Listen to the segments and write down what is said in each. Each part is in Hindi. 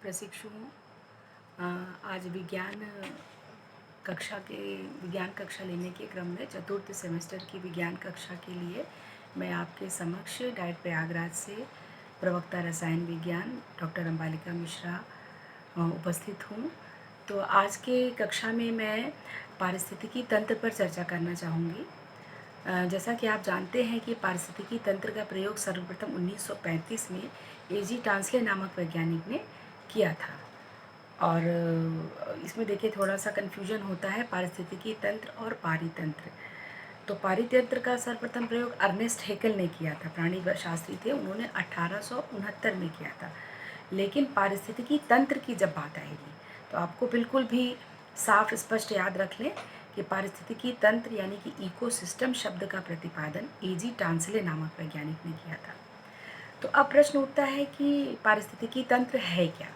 प्रशिक्षु हूँ। आज विज्ञान कक्षा लेने के क्रम में चतुर्थ सेमेस्टर की विज्ञान कक्षा के लिए मैं आपके समक्ष डाइट प्रयागराज से प्रवक्ता रसायन विज्ञान डॉक्टर अंबालिका मिश्रा उपस्थित हूँ। तो आज के कक्षा में मैं पारिस्थितिकी तंत्र पर चर्चा करना चाहूँगी। जैसा कि आप जानते हैं कि पारिस्थितिकी तंत्र का प्रयोग सर्वप्रथम 1935 में एजी टांसले नामक वैज्ञानिक ने किया था। और इसमें देखिए थोड़ा सा कन्फ्यूजन होता है पारिस्थितिकी तंत्र और पारितंत्र। तो पारितंत्र का सर्वप्रथम प्रयोग अर्नेस्ट हेकल ने किया था, प्राणी शास्त्री थे, उन्होंने 1869 में किया था। लेकिन पारिस्थितिकी तंत्र की जब बात आएगी तो आपको बिल्कुल भी साफ स्पष्ट याद रख लें कि पारिस्थितिकी तंत्र यानी कि इकोसिस्टम शब्द का प्रतिपादन एजी टांसले नामक वैज्ञानिक ने किया था। तो अब प्रश्न उठता है कि पारिस्थितिकी तंत्र है क्या,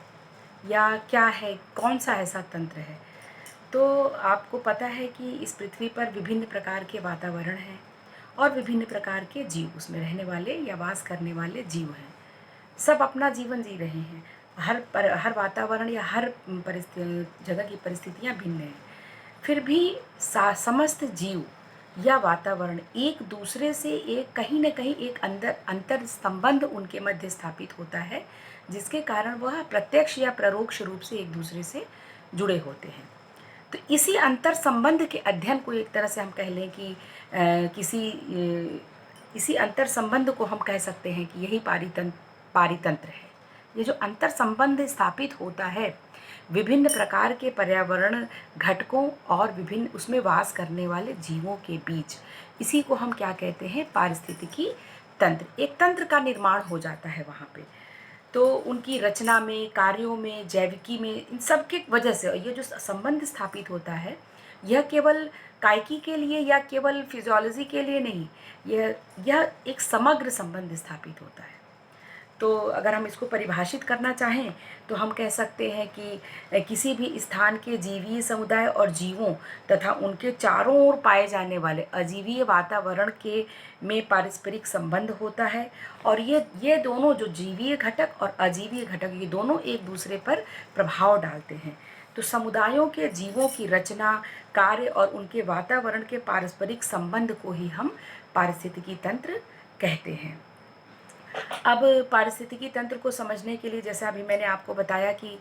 या क्या है, कौन सा ऐसा तंत्र है। तो आपको पता है कि इस पृथ्वी पर विभिन्न प्रकार के वातावरण हैं और विभिन्न प्रकार के जीव, उसमें रहने वाले या वास करने वाले जीव हैं। सब अपना जीवन जी रहे हैं। हर वातावरण या हर जगह की परिस्थितियाँ भिन्न हैं। फिर भी समस्त जीव या वातावरण एक दूसरे से एक कहीं न कहीं एक अंतर संबंध उनके मध्य स्थापित होता है, जिसके कारण वह प्रत्यक्ष या परोक्ष रूप से एक दूसरे से जुड़े होते हैं। तो इसी अंतर संबंध के अध्ययन को एक तरह से हम कह लें कि इसी अंतर संबंध को हम कह सकते हैं कि यही पारितंत्र है। ये जो अंतर संबंध स्थापित होता है विभिन्न प्रकार के पर्यावरण घटकों और विभिन्न उसमें वास करने वाले जीवों के बीच, इसी को हम क्या कहते हैं, पारिस्थितिकी तंत्र। एक तंत्र का निर्माण हो जाता है वहाँ पे। तो उनकी रचना में, कार्यों में, जैविकी में, इन सब की वजह से ये जो संबंध स्थापित होता है, यह केवल कायकी के लिए या केवल फिजियोलॉजी के लिए नहीं, यह एक समग्र संबंध स्थापित होता है। तो अगर हम इसको परिभाषित करना चाहें तो हम कह सकते हैं कि किसी भी स्थान के जीवीय समुदाय और जीवों तथा उनके चारों ओर पाए जाने वाले अजीवीय वातावरण के में पारस्परिक संबंध होता है। और ये दोनों जो जीवीय घटक और अजीवीय घटक, ये दोनों एक दूसरे पर प्रभाव डालते हैं। तो समुदायों के जीवों की रचना, कार्य और उनके वातावरण के पारस्परिक संबंध को ही हम पारिस्थितिकी तंत्र कहते हैं। अब पारिस्थितिकी तंत्र को समझने के लिए, जैसा अभी मैंने आपको बताया कि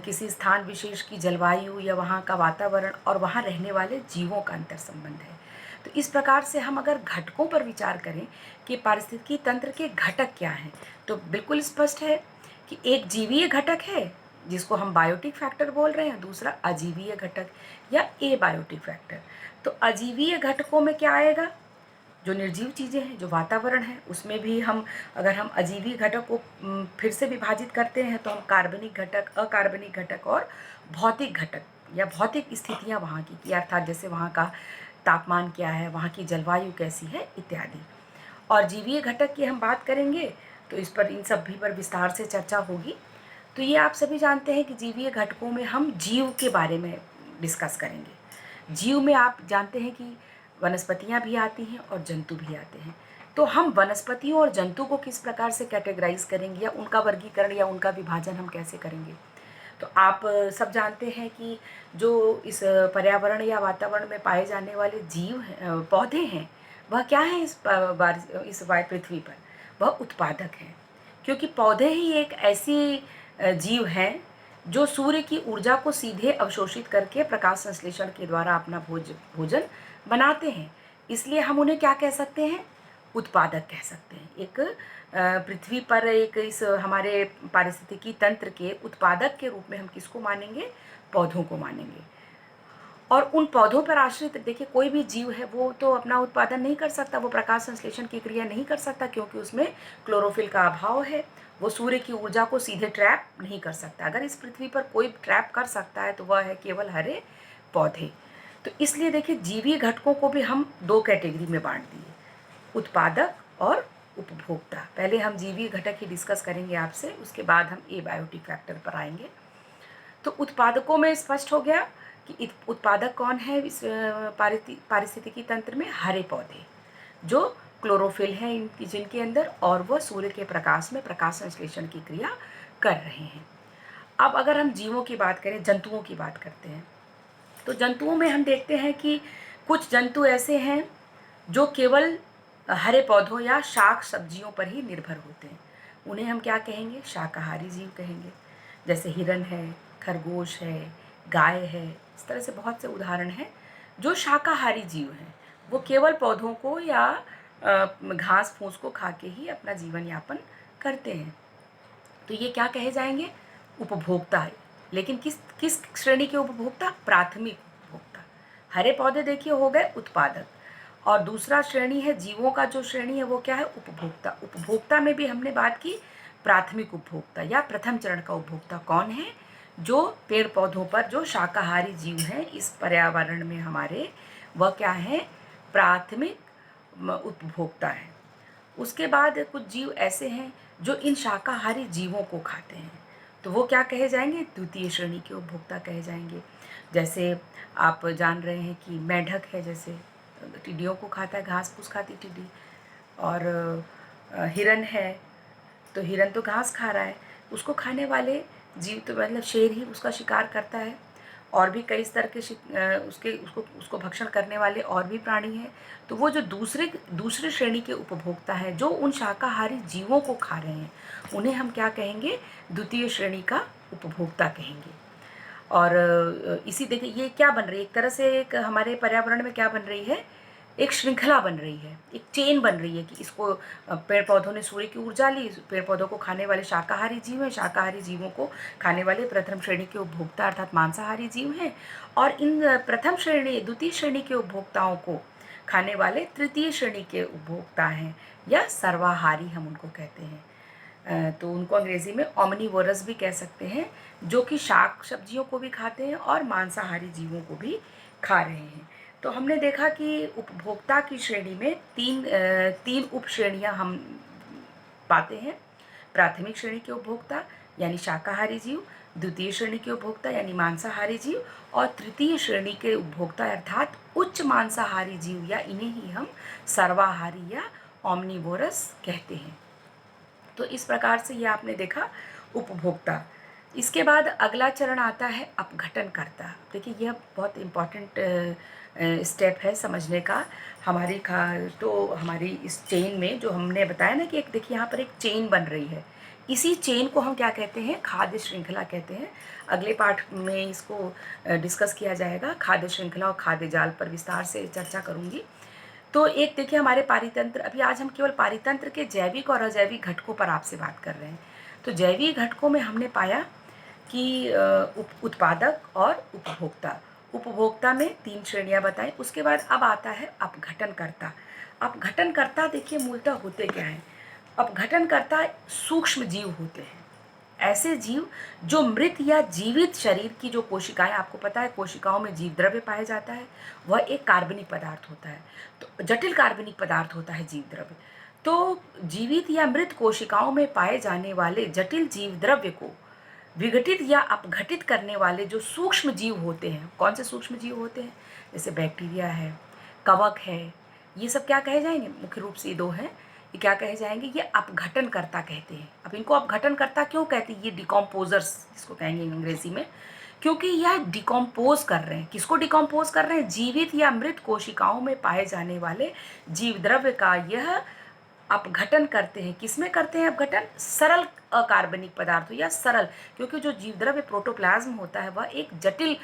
किसी स्थान विशेष की जलवायु या वहाँ का वातावरण और वहाँ रहने वाले जीवों का अंतर संबंध है। तो इस प्रकार से हम अगर घटकों पर विचार करें कि पारिस्थितिकी तंत्र के घटक क्या हैं, तो बिल्कुल स्पष्ट है कि एक जीवीय घटक है जिसको हम बायोटिक फैक्टर बोल रहे हैं, दूसरा अजीवीय घटक या एबायोटिक फैक्टर। तो अजीवीय घटकों में क्या आएगा, जो निर्जीव चीज़ें हैं, जो वातावरण है, उसमें भी हम अगर हम अजीवी घटक को फिर से विभाजित करते हैं तो हम कार्बनिक घटक, अकार्बनिक घटक और भौतिक घटक या भौतिक स्थितियाँ वहाँ की अर्थात जैसे वहाँ का तापमान क्या है, वहाँ की जलवायु कैसी है इत्यादि। और जीवीय घटक की हम बात करेंगे तो इन सभी पर विस्तार से चर्चा होगी। तो ये आप सभी जानते हैं कि जीवीय घटकों में हम जीव के बारे में डिस्कस करेंगे। जीव में आप जानते हैं कि वनस्पतियाँ भी आती हैं और जंतु भी आते हैं। तो हम वनस्पतियों और जंतु को किस प्रकार से कैटेगराइज करेंगे या उनका वर्गीकरण या उनका विभाजन हम कैसे करेंगे। तो आप सब जानते हैं कि जो इस पर्यावरण या वातावरण में पाए जाने वाले पौधे हैं, वह क्या हैं इस पृथ्वी पर, वह उत्पादक हैं। क्योंकि पौधे ही एक ऐसी जीव हैं जो सूर्य की ऊर्जा को सीधे अवशोषित करके प्रकाश संश्लेषण के द्वारा अपना भोजन बनाते हैं। इसलिए हम उन्हें क्या कह सकते हैं, उत्पादक कह सकते हैं। एक पृथ्वी पर एक इस हमारे पारिस्थितिकी तंत्र के उत्पादक के रूप में हम किसको मानेंगे, पौधों को मानेंगे। और उन पौधों पर आश्रित देखिए कोई भी जीव है वो तो अपना उत्पादन नहीं कर सकता, वो प्रकाश संश्लेषण की क्रिया नहीं कर सकता, क्योंकि उसमें क्लोरोफिल का अभाव है। वो सूर्य की ऊर्जा को सीधे ट्रैप नहीं कर सकता। अगर इस पृथ्वी पर कोई ट्रैप कर सकता है तो वह है केवल हरे पौधे। तो इसलिए देखिए जीवीय घटकों को भी हम दो कैटेगरी में बांट दिए, उत्पादक और उपभोक्ता। पहले हम जीवीय घटक ही डिस्कस करेंगे आपसे, उसके बाद हम एबायोटिक फैक्टर पर आएंगे। तो उत्पादकों में स्पष्ट हो गया कि उत्पादक कौन है इस पारिस्थितिकी तंत्र में, हरे पौधे जो क्लोरोफिल है जिनके अंदर, और वह सूर्य के प्रकाश में प्रकाश संश्लेषण की क्रिया कर रहे हैं। अब अगर हम जीवों की बात करें, जंतुओं की बात करते हैं, तो जंतुओं में हम देखते हैं कि कुछ जंतु ऐसे हैं जो केवल हरे पौधों या शाक सब्जियों पर ही निर्भर होते हैं। उन्हें हम क्या कहेंगे? शाकाहारी जीव कहेंगे। जैसे हिरन है, खरगोश है, गाय है, इस तरह से बहुत से उदाहरण हैं जो शाकाहारी जीव हैं। वो केवल पौधों को या घास फूस को खा के ही अपना जीवन यापन करते हैं। तो ये क्या कहे जाएंगे? उपभोक्ता है। लेकिन किस किस श्रेणी के उपभोक्ता? प्राथमिक उपभोक्ता। हरे पौधे देखिए हो गए उत्पादक, और दूसरा श्रेणी है जीवों का, जो श्रेणी है वो क्या है? उपभोक्ता। उपभोक्ता में भी हमने बात की प्राथमिक उपभोक्ता या प्रथम चरण का उपभोक्ता कौन है? जो पेड़ पौधों पर जो शाकाहारी जीव हैं इस पर्यावरण में हमारे, वह क्या है? प्राथमिक उपभोक्ता है। उसके बाद कुछ जीव ऐसे हैं जो इन शाकाहारी जीवों को खाते हैं, तो वो क्या कहे जाएंगे? द्वितीय श्रेणी के उपभोक्ता कहे जाएंगे। जैसे आप जान रहे हैं कि मेंढक है, जैसे टिड्डियों को खाता है, घास फूस खाती टिड्डी। और हिरन है, तो हिरन तो घास खा रहा है, उसको खाने वाले जीव तो मतलब शेर ही उसका शिकार करता है। और भी कई स्तर के उसको भक्षण करने वाले और भी प्राणी हैं। तो वो जो दूसरे श्रेणी के उपभोक्ता हैं जो उन शाकाहारी जीवों को खा रहे हैं, उन्हें हम क्या कहेंगे? द्वितीय श्रेणी का उपभोक्ता कहेंगे। और इसी देखिए ये क्या बन रही है, एक तरह से एक हमारे पर्यावरण में क्या बन रही है? एक श्रृंखला बन रही है, एक चेन बन रही है कि इसको पेड़ पौधों ने सूर्य की ऊर्जा ली, पेड़ पौधों को खाने वाले शाकाहारी जीव हैं, शाकाहारी जीवों को खाने वाले प्रथम श्रेणी के उपभोक्ता अर्थात मांसाहारी जीव हैं, और इन प्रथम श्रेणी द्वितीय श्रेणी के उपभोक्ताओं को खाने वाले तृतीय श्रेणी के उपभोक्ता हैं, या सर्वाहारी हम उनको कहते हैं। तो उनको अंग्रेज़ी में ओमनीवोरस भी कह सकते हैं, जो कि शाक सब्जियों को भी खाते हैं और मांसाहारी जीवों को भी खा रहे हैं। तो हमने देखा कि उपभोक्ता की श्रेणी में तीन उप श्रेणियाँ हम पाते हैं। प्राथमिक श्रेणी के उपभोक्ता यानी शाकाहारी जीव, द्वितीय श्रेणी के उपभोक्ता यानी मांसाहारी जीव, और तृतीय श्रेणी के उपभोक्ता अर्थात उच्च मांसाहारी जीव, या इन्हें ही हम सर्वाहारी या ओमनीवोरस कहते हैं। तो इस प्रकार से ये आपने देखा उपभोक्ता। इसके बाद अगला चरण आता है अपघटनकर्ता। देखिए यह बहुत इम्पॉर्टेंट स्टेप है समझने का हमारी इस चेन में, जो हमने बताया ना कि एक देखिए यहाँ पर एक चेन बन रही है। इसी चेन को हम क्या कहते हैं? खाद्य श्रृंखला कहते हैं। अगले पाठ में इसको डिस्कस किया जाएगा। खाद्य श्रृंखला और खाद्य जाल पर विस्तार से चर्चा करूँगी। तो एक देखिए हमारे पारितंत्र, अभी आज हम केवल पारितंत्र के जैविक और अजैविक घटकों पर आपसे बात कर रहे हैं। तो जैविक घटकों में हमने पाया कि उत्पादक और उपभोक्ता। उपभोक्ता में 3 श्रेणियां बताएं। उसके बाद अब आता है अपघटनकर्ता। अपघटनकर्ता देखिए मूलतः होते क्या हैं? अपघटनकर्ता सूक्ष्म जीव होते हैं, ऐसे जीव जो मृत या जीवित शरीर की जो कोशिकाएं, आपको पता है कोशिकाओं में जीव द्रव्य पाया जाता है, वह एक कार्बनिक पदार्थ होता है, तो जटिल कार्बनिक पदार्थ होता है जीव द्रव्य। तो जीवित या मृत कोशिकाओं में पाए जाने वाले जटिल जीव द्रव्य को विघटित या अपघटित करने वाले जो सूक्ष्म जीव होते हैं, कौन से सूक्ष्म जीव होते हैं? जैसे बैक्टीरिया है, कवक है, ये सब क्या कहे जाएंगे? मुख्य रूप से ये 2 हैं। ये क्या कहे जाएंगे? ये अपघटनकर्ता कहते हैं। अब इनको अपघटनकर्ता क्यों कहते हैं? ये डिकम्पोजर्स इसको कहेंगे अंग्रेजी में, क्योंकि यह डिकम्पोज कर रहे हैं। किसको डिकम्पोज कर रहे हैं? जीवित या मृत कोशिकाओं में पाए जाने वाले जीव द्रव्य का यह अपघटन करते हैं। किसमें करते हैं अपघटन? सरल अकार्बनिक पदार्थों या सरल, क्योंकि जो जीव द्रव्य प्रोटोप्लाज्म होता है वह एक जटिल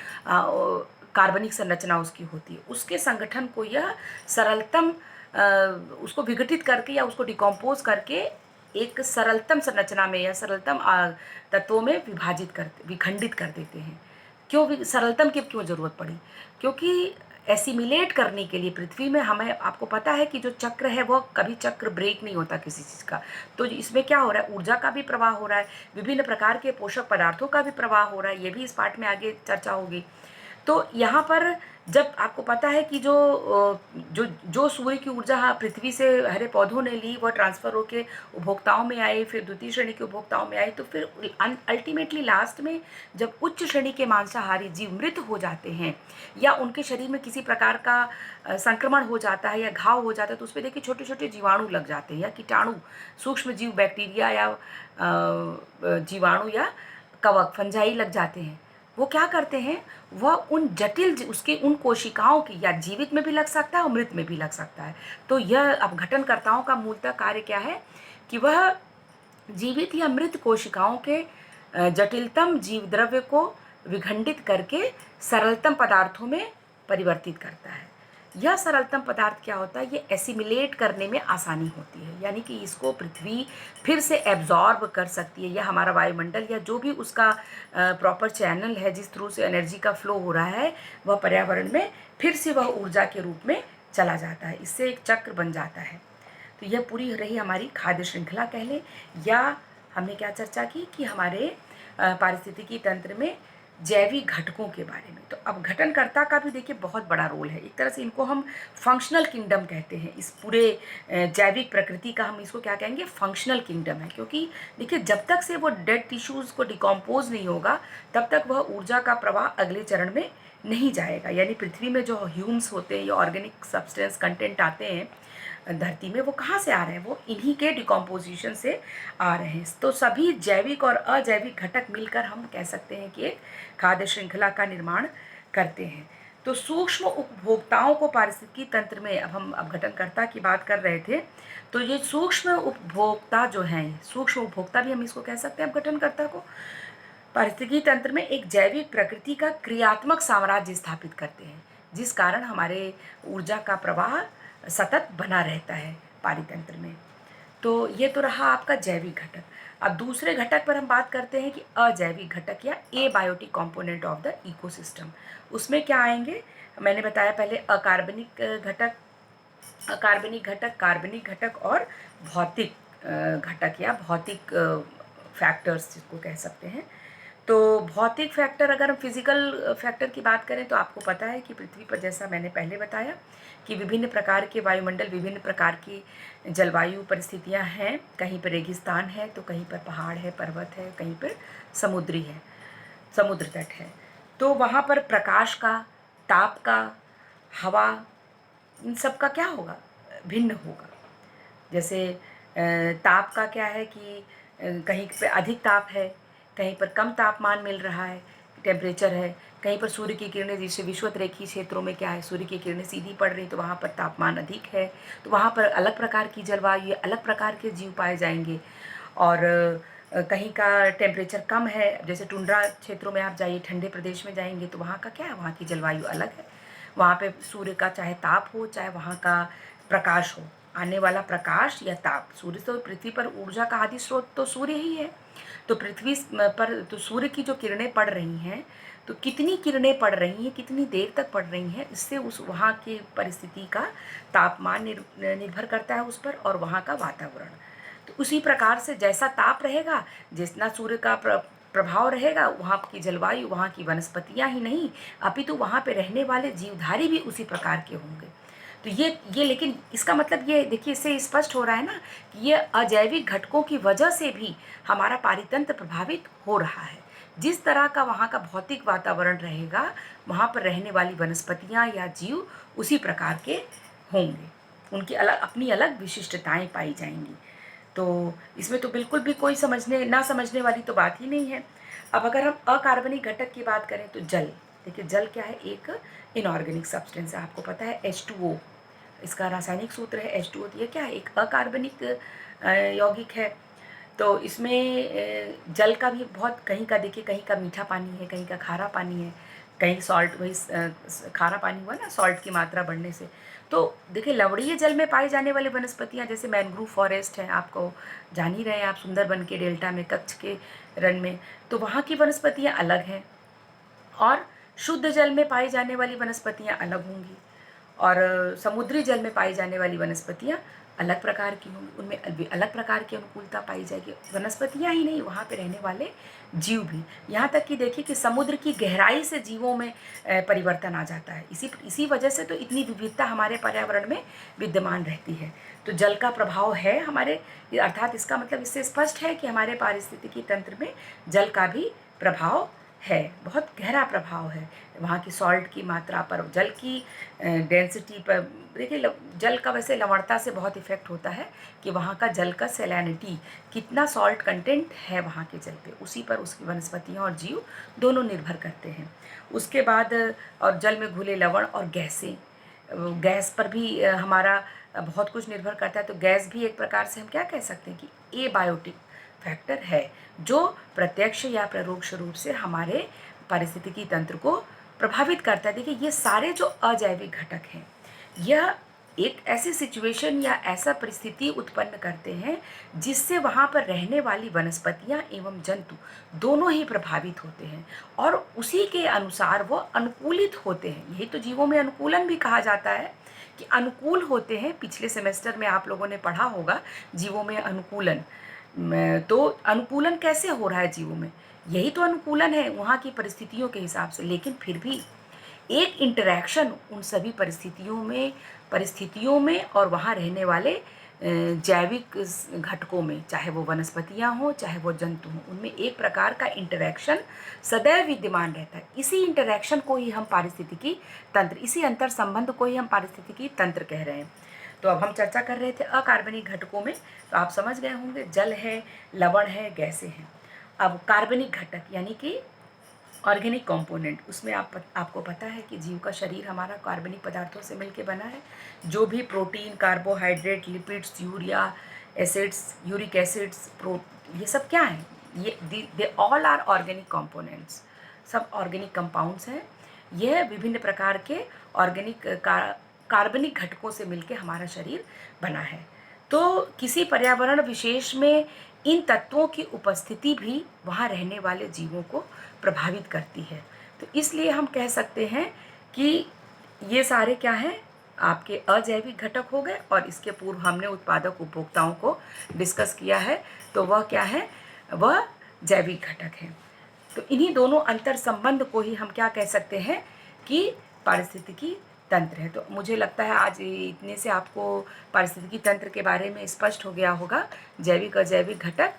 कार्बनिक संरचना उसकी होती है, उसके संगठन को यह सरलतम उसको विघटित करके या उसको डिकम्पोज करके एक सरलतम संरचना में या सरलतम तत्वों में विखंडित कर देते हैं। क्यों सरलतम की क्यों ज़रूरत पड़ी? क्योंकि एसिमिलेट करने के लिए पृथ्वी में हमें, आपको पता है कि जो चक्र है वह कभी चक्र ब्रेक नहीं होता किसी चीज़ का। तो इसमें क्या हो रहा है? ऊर्जा का भी प्रवाह हो रहा है, विभिन्न प्रकार के पोषक पदार्थों का भी प्रवाह हो रहा है, ये भी इस पाठ में आगे चर्चा होगी। तो यहाँ पर जब आपको पता है कि जो सूर्य की ऊर्जा पृथ्वी से हरे पौधों ने ली, वह ट्रांसफ़र होकर उपभोक्ताओं में आई, फिर द्वितीय श्रेणी के उपभोक्ताओं में आई, तो फिर अल्टीमेटली लास्ट में जब उच्च श्रेणी के मांसाहारी जीव मृत हो जाते हैं या उनके शरीर में किसी प्रकार का संक्रमण हो जाता है या घाव हो जाता है, तो उस पर देखिए छोटे छोटे जीवाणु लग जाते हैं या कीटाणु, सूक्ष्म जीव, बैक्टीरिया या जीवाणु या कवक फंजाई लग जाते हैं, वो क्या करते हैं, वह उन जटिल उसके उन कोशिकाओं की, या जीवित में भी लग सकता है और मृत में भी लग सकता है। तो यह अपघटनकर्ताओं का मूलतः कार्य क्या है कि वह जीवित या मृत कोशिकाओं के जटिलतम जीव द्रव्य को विखंडित करके सरलतम पदार्थों में परिवर्तित करता है। यह सरलतम पदार्थ क्या होता है, ये एसिमिलेट करने में आसानी होती है, यानी कि इसको पृथ्वी फिर से एब्जॉर्ब कर सकती है, या हमारा वायुमंडल या जो भी उसका प्रॉपर चैनल है जिस थ्रू से एनर्जी का फ्लो हो रहा है, वह पर्यावरण में फिर से वह ऊर्जा के रूप में चला जाता है। इससे एक चक्र बन जाता है। तो यह पूरी रही हमारी खाद्य श्रृंखला कह लें, या हमने क्या चर्चा की कि हमारे पारिस्थितिकी तंत्र में जैविक घटकों के बारे में। तो अब घटनकर्ता का भी देखिए बहुत बड़ा रोल है। एक तरह से इनको हम फंक्शनल किंगडम कहते हैं। इस पूरे जैविक प्रकृति का हम इसको क्या कहेंगे, फंक्शनल किंगडम है। क्योंकि देखिए जब तक से वो डेड टिश्यूज़ को डिकम्पोज नहीं होगा तब तक वह ऊर्जा का प्रवाह अगले चरण में नहीं जाएगा। यानी पृथ्वी में जो ह्यूम्स होते हैं या ऑर्गेनिक सब्सटेंस कंटेंट आते हैं धरती में, वो कहाँ से आ रहे हैं, वो इन्हीं के डिकम्पोजिशन से आ रहे हैं। तो सभी जैविक और अजैविक घटक मिलकर हम कह सकते हैं कि एक खाद्य श्रृंखला का निर्माण करते हैं। तो सूक्ष्म उपभोक्ताओं को पारिस्थितिकी तंत्र में, अब हम अपघटनकर्ता की बात कर रहे थे, तो ये सूक्ष्म उपभोक्ता जो हैं, सूक्ष्म उपभोक्ता भी हम इसको कह सकते हैं अपघटनकर्ता को, पारिस्थितिकी तंत्र में एक जैविक प्रकृति का क्रियात्मक साम्राज्य स्थापित करते हैं, जिस कारण हमारे ऊर्जा का प्रवाह सतत बना रहता है पारितंत्र में। तो ये तो रहा आपका जैविक घटक। अब दूसरे घटक पर हम बात करते हैं कि अजैविक घटक या abiotic component of the ecosystem. उसमें क्या आएंगे, मैंने बताया पहले अकार्बनिक घटक, अकार्बनिक घटक, कार्बनिक घटक और भौतिक घटक या भौतिक फैक्टर्स जिसको कह सकते हैं। तो भौतिक फैक्टर, अगर हम फिजिकल फैक्टर की बात करें तो आपको पता है कि पृथ्वी पर, जैसा मैंने पहले बताया, कि विभिन्न प्रकार के वायुमंडल, विभिन्न प्रकार की जलवायु परिस्थितियां हैं। कहीं पर रेगिस्तान है तो कहीं पर पहाड़ है, पर्वत है, कहीं पर समुद्री है, समुद्र तट है। तो वहाँ पर प्रकाश का, ताप का, हवा, इन सब का क्या होगा, भिन्न होगा। जैसे ताप का क्या है कि कहीं पर अधिक ताप है, कहीं पर कम तापमान मिल रहा है, टेम्परेचर है, कहीं पर सूर्य की किरणें, जैसे विषुवतरेखीय क्षेत्रों में क्या है, सूर्य की किरणें सीधी पड़ रही तो वहाँ पर तापमान अधिक है, तो वहाँ पर अलग प्रकार की जलवायु, अलग प्रकार के जीव पाए जाएंगे। और कहीं का टेम्परेचर कम है, जैसे टुंड्रा क्षेत्रों में आप जाइए, ठंडे प्रदेश में जाएंगे तो वहाँ का क्या है, वहाँ की जलवायु अलग है। वहाँ पे सूर्य का चाहे ताप हो, चाहे वहाँ का प्रकाश हो, आने वाला प्रकाश या ताप, सूर्य तो पृथ्वी पर ऊर्जा का आदि स्रोत तो सूर्य ही है। तो पृथ्वी पर तो सूर्य की जो किरणें पड़ रही हैं, तो कितनी किरणें पड़ रही हैं, कितनी देर तक पड़ रही हैं, इससे उस वहाँ की परिस्थिति का तापमान निर्भर करता है उस पर, और वहाँ का वातावरण। तो उसी प्रकार से जैसा ताप रहेगा, जितना सूर्य का प्रभाव रहेगा, वहाँ की जलवायु, वहाँ की वनस्पतियाँ ही नहीं अपितु वहाँ पे रहने वाले जीवधारी भी उसी प्रकार के होंगे। तो ये लेकिन इसका मतलब ये देखिए, इससे स्पष्ट हो रहा है ना कि ये अजैविक घटकों की वजह से भी हमारा पारितंत्र प्रभावित हो रहा है। जिस तरह का वहाँ का भौतिक वातावरण रहेगा, वहाँ पर रहने वाली वनस्पतियाँ या जीव उसी प्रकार के होंगे, उनकी अलग अपनी अलग विशिष्टताएं पाई जाएंगी। तो इसमें तो बिल्कुल भी कोई ना समझने वाली तो बात ही नहीं है। अब अगर हम अकार्बनिक घटक की बात करें तो जल, देखिए जल क्या है, एक इनऑर्गेनिक सब्सटेंस है। आपको पता है H2O, इसका रासायनिक सूत्र है H2O। तो ये क्या है, एक अकार्बनिक यौगिक है। तो इसमें जल का भी बहुत, कहीं का देखिए, कहीं का मीठा पानी है, कहीं का खारा पानी है, कहीं सॉल्ट, वही खारा पानी हुआ ना सॉल्ट की मात्रा बढ़ने से। तो देखिए लवणीय जल में पाई जाने वाली वनस्पतियाँ, जैसे मैंग्रोव फॉरेस्ट है, आपको जान ही रहे हैं आप, सुंदरबन के डेल्टा में, कच्छ के रण में, तो वहाँ की वनस्पतियाँ अलग हैं। और शुद्ध जल में पाई जाने वाली वनस्पतियाँ अलग होंगी, और समुद्री जल में पाई जाने वाली वनस्पतियाँ अलग प्रकार की होंगी, उनमें अलग प्रकार की अनुकूलता पाई जाएगी। वनस्पतियाँ ही नहीं, वहाँ पे रहने वाले जीव भी। यहाँ तक कि देखिए कि समुद्र की गहराई से जीवों में परिवर्तन आ जाता है। इसी वजह से तो इतनी विविधता हमारे पर्यावरण में विद्यमान रहती है। तो जल का प्रभाव है हमारे, अर्थात इसका मतलब इससे स्पष्ट है कि हमारे पारिस्थितिकी तंत्र में जल का भी प्रभाव है, बहुत गहरा प्रभाव है वहाँ की सॉल्ट की मात्रा पर, जल की डेंसिटी पर। देखिए जल का वैसे लवणता से बहुत इफ़ेक्ट होता है कि वहाँ का जल का सैलिनिटी, कितना सॉल्ट कंटेंट है वहाँ के जल पे, उसी पर उसकी वनस्पतियाँ और जीव दोनों निर्भर करते हैं। उसके बाद और जल में घुले लवण और गैसें, गैस पर भी हमारा बहुत कुछ निर्भर करता है। तो गैस भी एक प्रकार से हम क्या कह सकते हैं कि एबायोटिक फैक्टर है, जो प्रत्यक्ष या परोक्ष रूप से हमारे पारिस्थितिकी तंत्र को प्रभावित करता है। देखिए ये सारे जो अजैविक घटक हैं, यह एक ऐसी सिचुएशन या ऐसा परिस्थिति उत्पन्न करते हैं जिससे वहाँ पर रहने वाली वनस्पतियाँ एवं जंतु दोनों ही प्रभावित होते हैं और उसी के अनुसार वो अनुकूलित होते हैं। यही तो जीवों में अनुकूलन भी कहा जाता है कि अनुकूल होते हैं। पिछले सेमेस्टर में आप लोगों ने पढ़ा होगा जीवों में अनुकूलन। तो अनुकूलन कैसे हो रहा है जीवों में, यही तो अनुकूलन है वहाँ की परिस्थितियों के हिसाब से। लेकिन फिर भी एक इंटरैक्शन उन सभी परिस्थितियों में और वहाँ रहने वाले जैविक घटकों में, चाहे वो वनस्पतियाँ हों चाहे वो जंतु हों, उनमें एक प्रकार का इंटरैक्शन सदैव विद्यमान रहता है। इसी इंटरैक्शन को ही हम पारिस्थितिकी तंत्र, इसी अंतर संबंध को ही हम पारिस्थितिकी तंत्र कह रहे हैं। तो अब हम चर्चा कर रहे थे अकार्बनिक घटकों में, तो आप समझ गए होंगे जल है, लवण है, गैसें हैं। अब कार्बनिक घटक यानी कि ऑर्गेनिक कंपोनेंट, उसमें आपको पता है कि जीव का शरीर हमारा कार्बनिक पदार्थों से मिलकर बना है। जो भी protein, carbohydrate, lipids, urea acids, uric acids, ये सब क्या हैं? ये they all are organic components, सब ऑर्गेनिक कंपाउंड्स हैं। यह विभिन्न प्रकार के ऑर्गेनिक कार्बनिक घटकों से मिलकर हमारा शरीर बना है। तो किसी पर्यावरण विशेष में इन तत्वों की उपस्थिति भी वहाँ रहने वाले जीवों को प्रभावित करती है। तो इसलिए हम कह सकते हैं कि ये सारे क्या हैं, आपके अजैविक घटक हो गए। और इसके पूर्व हमने उत्पादक उपभोक्ताओं को डिस्कस किया है, तो वह क्या है, वह जैविक घटक हैं। तो इन्हीं दोनों अंतर संबंध को ही हम क्या कह सकते हैं कि पारिस्थितिकी तंत्र है। तो मुझे लगता है आज इतने से आपको पारिस्थितिकी तंत्र के बारे में स्पष्ट हो गया होगा, जैविक अजैविक घटक।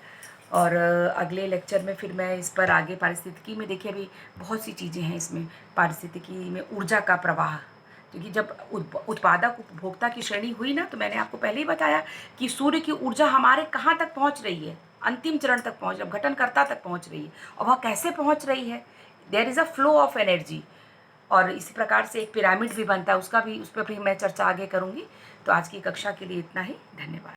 और अगले लेक्चर में फिर मैं इस पर आगे पारिस्थितिकी में, देखिए अभी बहुत सी चीज़ें हैं इसमें पारिस्थितिकी में, ऊर्जा का प्रवाह, क्योंकि जब उत्पादक उपभोक्ता की श्रेणी हुई ना, तो मैंने आपको पहले ही बताया कि सूर्य की ऊर्जा हमारे कहाँ तक पहुँच रही है, अंतिम चरण तक पहुँच, अपघटनकर्ता तक पहुँच रही है। और वह कैसे पहुँच रही है, there is a flow of energy. और इसी प्रकार से एक पिरामिड भी बनता है, उस पर भी मैं चर्चा आगे करूँगी। तो आज की कक्षा के लिए इतना ही, धन्यवाद।